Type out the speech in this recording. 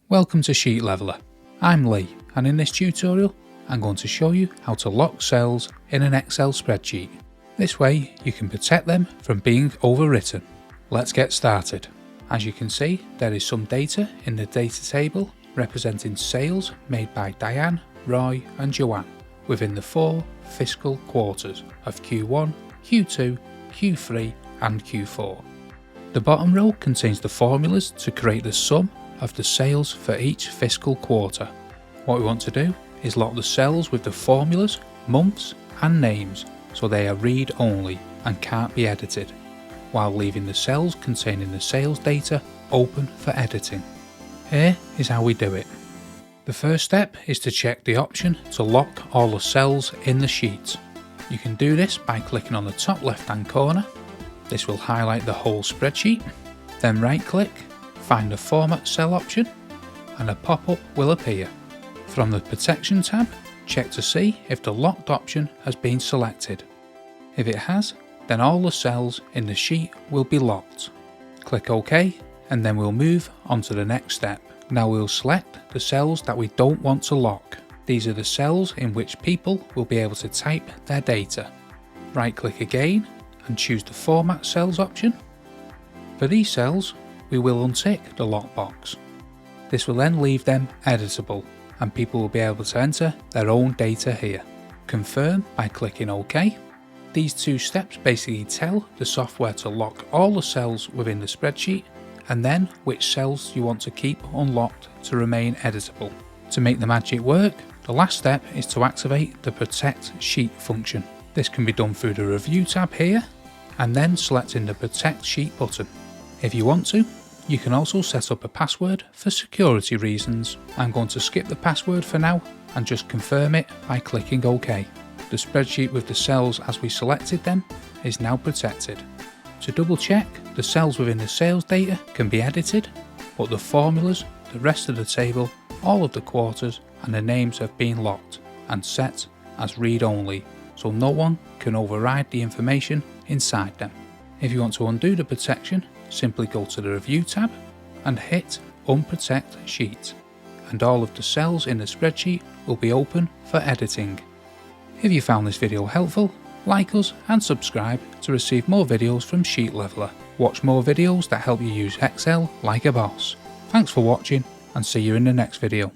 Welcome to Sheet Leveler. I'm Lee, and in this tutorial I'm going to show you how to lock cells in an Excel spreadsheet. This way you can protect them from being overwritten. Let's get started. As you can see, there is some data in the data table representing sales made by Diane, Roy and Joanne within the 4 fiscal quarters of Q1, Q2, Q3 and Q4. The bottom row contains the formulas to create the sum of the sales for each fiscal quarter. What we want to do is lock the cells with the formulas, months and names so they are read only and can't be edited, while leaving the cells containing the sales data open for editing. Here is how we do it. The first step is to check the option to lock all the cells in the sheet. You can do this by clicking on the top left hand corner. This will highlight the whole spreadsheet. Then right click, find the Format Cell option and a pop-up will appear. From the Protection tab, check to see if the locked option has been selected. If it has, then all the cells in the sheet will be locked. Click OK and then we'll move on to the next step. Now we'll select the cells that we don't want to lock. These are the cells in which people will be able to type their data. Right click again and choose the Format Cells option. For these cells, we will untick the lockbox. This will then leave them editable and people will be able to enter their own data here. Confirm by clicking OK. These 2 steps basically tell the software to lock all the cells within the spreadsheet and then which cells you want to keep unlocked to remain editable. To make the magic work, the last step is to activate the Protect Sheet function. This can be done through the Review tab here and then selecting the Protect Sheet button. If you want to, you can also set up a password for security reasons. I'm going to skip the password for now and just confirm it by clicking OK. The spreadsheet with the cells as we selected them is now protected. To double check, the cells within the sales data can be edited, but the formulas, the rest of the table, all of the quarters and the names have been locked and set as read only, so no one can override the information inside them. If you want to undo the protection, simply go to the Review tab and hit Unprotect Sheet, and all of the cells in the spreadsheet will be open for editing. If you found this video helpful, like us and subscribe to receive more videos from Sheet Leveler. Watch more videos that help you use Excel like a boss. Thanks for watching and see you in the next video.